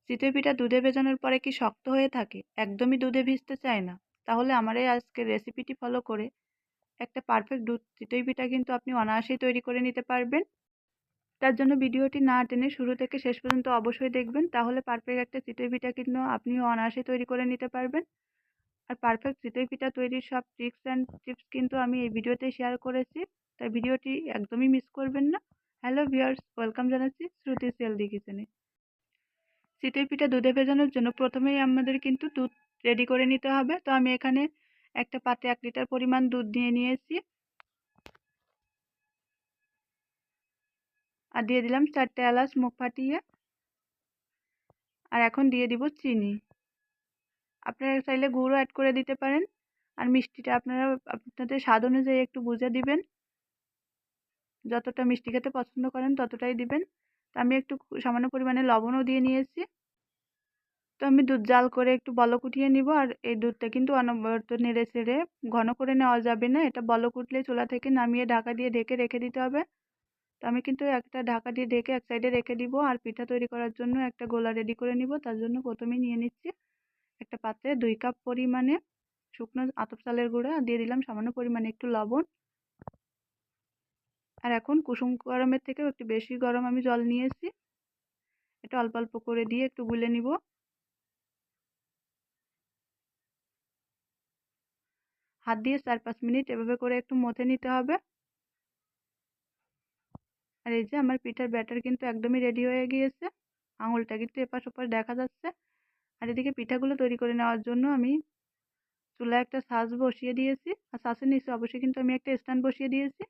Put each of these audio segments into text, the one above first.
চিতই পিঠা দুধে ভেজানোর পরে কি শক্ত হয়ে থাকে? একদমই দুধে ভিজতে চায় না? তাহলে আমার এই আজকের রেসিপিটি ফলো করে একটা পারফেক্ট দুধ চিতই পিঠা কিন্তু আপনি অনায়াসেই তৈরি করে নিতে পারবেন। তার জন্য ভিডিওটি না টেনে শুরু থেকে শেষ পর্যন্ত অবশ্যই দেখবেন, তাহলে পারফেক্ট একটা চিতই পিঠা কিন্তু আপনিও অনায়াসেই তৈরি করে নিতে পারবেন। আর পারফেক্ট চিতই পিঠা তৈরির সব ট্রিক্স অ্যান্ড টিপস কিন্তু আমি এই ভিডিওতে শেয়ার করেছি, তাই ভিডিওটি একদমই মিস করবেন না। হ্যালো ভিউয়ার্স, ওয়েলকাম জানাচ্ছি শ্রুতিস হেলদি কিচেনে। চিতই পিঠা দুধে ভেজানোর জন্য প্রথমেই আমাদের কিন্তু দুধ রেডি করে নিতে হবে। তো আমি এখানে একটা পাত্রে 1 লিটার পরিমাণ দুধ নিয়ে নিয়েছি আর দিয়ে দিলাম 4টে এলাচ মুখ ফাটিয়ে। আর এখন দিয়ে দিব চিনি। আপনারা চাইলে গুঁড়ো অ্যাড করে দিতে পারেন। আর মিষ্টিটা আপনারা আপনাদের স্বাদ অনুযায়ী একটু বুঝে দিবেন, যতটা মিষ্টি খেতে পছন্দ করেন ততটাই দিবেন। তো আমি একটু সামান্য পরিমাণে লবণও দিয়ে নিয়েছি। তো আমি দুধ জাল করে একটু বলক উঠিয়ে নিব। আর এই দুধটা কিন্তু অনবরত নেড়ে চেড়ে ঘন করে নেওয়া যাবে না, এটা বলক উঠলে চুলা থেকে নামিয়ে ঢাকা দিয়ে ঢেকে রেখে দিতে হবে। তো আমি কিন্তু একটা ঢাকা দিয়ে ঢেকে এক সাইডে রেখে দিব। আর পিঠা তৈরি করার জন্য একটা গোলা রেডি করে নিব। তার জন্য প্রথমেই নিয়ে নিচ্ছি একটা পাত্রে 2 কাপ পরিমাণে শুকনো আতপ চালের গুঁড়া, দিয়ে দিলাম সামান্য পরিমাণে একটু লবণ। আর এখন কুসুম গরমের থেকেও একটু বেশি গরম আমি জল নিয়েছি, এটা অল্প অল্প করে দিয়ে একটু গুলে নিব। হাত দিয়ে 4-5 মিনিট এভাবে করে একটু মথে নিতে হবে। আর এই যে আমার পিঠার ব্যাটার কিন্তু একদমই রেডি হয়ে গিয়েছে, আঙুলটা কিন্তু এপাশ ওপাশ দেখা যাচ্ছে। আর এদিকে পিঠাগুলো তৈরি করে নেওয়ার জন্য আমি চুলায় একটা ছাঁচ বসিয়ে দিয়েছি, আর ছাঁচের নিচে অবশ্যই কিন্তু আমি একটা স্ট্যান্ড বসিয়ে দিয়েছি।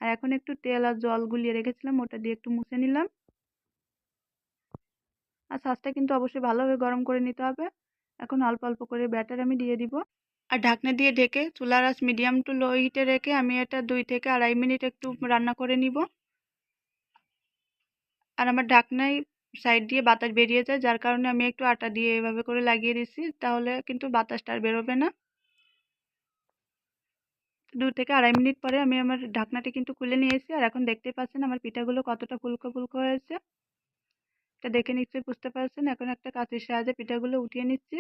আর এখন একটু তেল আর জল গুলিয়ে রেখেছিলাম, ওটা দিয়ে একটু মুছে নিলাম। আর ছাঁচটা কিন্তু অবশ্যই ভালোভাবে গরম করে নিতে হবে। এখন অল্প অল্প করে ব্যাটার আমি দিয়ে দিব। আর ঢাকনা দিয়ে ঢেকে চুলার আঁচ মিডিয়াম টু লো হিটে রেখে আমি এটা 2 থেকে 2.5 মিনিট একটু রান্না করে নিব। আর আমার ঢাকনায় সাইড দিয়ে বাতাস বেরিয়ে যায়, যার কারণে আমি একটু আটা দিয়ে এভাবে করে লাগিয়ে দিচ্ছি, তাহলে কিন্তু বাতাসটা আর বেরোবে না। 2 থেকে 2.5 মিনিট পরে আমি আমার ঢাকনাটি কিন্তু খুলে নিয়েছি। আর এখন দেখতেই পাচ্ছেন আমার পিঠাগুলো কতটা ফুলকো ফুলকো হয়েছে, এটা দেখে নিশ্চয়ই বুঝতে পারছেন। এখন একটা কাঁচির সাহায্যে পিঠাগুলো উঠিয়ে নিচ্ছি।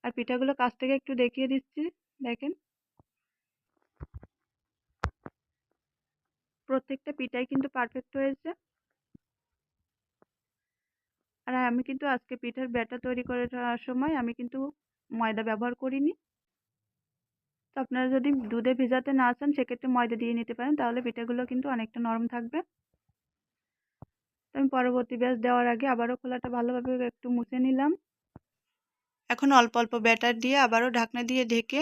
আর পিঠাগুলো কাছ থেকে একটু দেখিয়ে দিচ্ছি, দেখেন প্রত্যেকটা পিঠাই কিন্তু পারফেক্ট হয়েছে। আর আমি কিন্তু আজকে পিঠার ব্যাটার তৈরি করার সময় আমি কিন্তু ময়দা ব্যবহার করিনি। তো আপনারা যদি দুধে ভেজাতে না চান সেক্ষেত্রে ময়দা দিয়ে নিতে পারেন, তাহলে পিঠাগুলো কিন্তু অনেকটা নরম থাকবে। তো আমি পরবর্তী ব্যাচ দেওয়ার আগে আবারও খোলাটা ভালোভাবে একটু মুছে নিলাম। এখন অল্প অল্প ব্যাটার দিয়ে আবারও ঢাকনা দিয়ে ঢেকে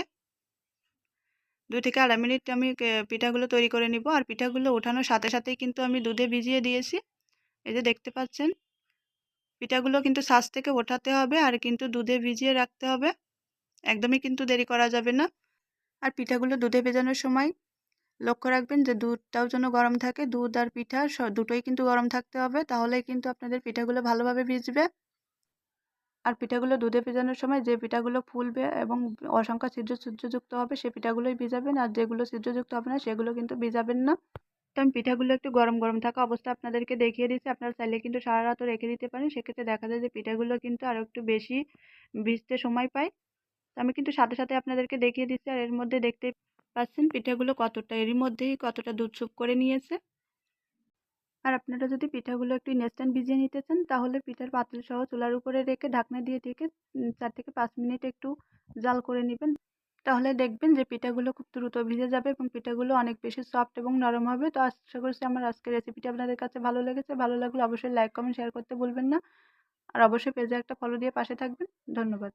2 থেকে 2.5 মিনিট আমি পিঠাগুলো তৈরি করে নিব। আর পিঠাগুলো ওঠানোর সাথে সাথেই কিন্তু আমি দুধে ভিজিয়ে দিয়েছি, এই যে দেখতে পাচ্ছেন। পিঠাগুলো কিন্তু ছাঁচ থেকে ওঠাতে হবে আর কিন্তু দুধে ভিজিয়ে রাখতে হবে, একদমই কিন্তু দেরি করা যাবে না। আর পিঠাগুলো দুধে ভেজানোর সময় লক্ষ্য রাখবেন যে দুধটাও যেন গরম থাকে, দুধ আর পিঠা দুটোই কিন্তু গরম থাকতে হবে, তাহলেই কিন্তু আপনাদের পিঠাগুলো ভালোভাবে ভিজবে। আর পিঠাগুলো দুধে ভেজানোর সময় যে পিঠাগুলো ফুলবে এবং অসংখ্য ছিদ্রযুক্ত হবে সে পিঠাগুলোই ভিজাবেন, আর যেগুলো ছিদ্রযুক্ত হবে না সেগুলো কিন্তু ভিজাবেন না। তো আমি পিঠাগুলো একটু গরম গরম থাকা অবস্থা আপনাদেরকে দেখিয়ে দিচ্ছি, আপনারা চাইলে কিন্তু সারা রাতও রেখে দিতে পারেন, সেক্ষেত্রে দেখা যায় যে পিঠাগুলো কিন্তু আরও একটু বেশি ভিজতে সময় পায়। তো আমি কিন্তু সাথে সাথে আপনাদেরকে দেখিয়ে দিচ্ছি। আর এর মধ্যে দেখতে পাচ্ছেন পিঠাগুলো কতটা, এরই মধ্যেই কতটা দুধ চুপ করে নিয়েছে। আর আপনারা যদি পিঠাগুলো একটু ইনস্ট্যান্ট ভিজিয়ে নিতে চান তাহলে পিঠার পাতিল সহ চুলার উপরে রেখে ঢাকনা দিয়ে ঢেকে 4 থেকে 5 মিনিট একটু জাল করে নেবেন, তাহলে দেখবেন যে পিঠাগুলো খুব দ্রুত ভিজে যাবে এবং পিঠাগুলো অনেক বেশি সফট এবং নরম হবে। তো আশা করছি আমার আজকের রেসিপিটা আপনাদের কাছে ভালো লেগেছে। ভালো লাগলে অবশ্যই লাইক কমেন্ট শেয়ার করতে ভুলবেন না। আর অবশ্যই পেজে একটা ফলো দিয়ে পাশে থাকবেন। ধন্যবাদ।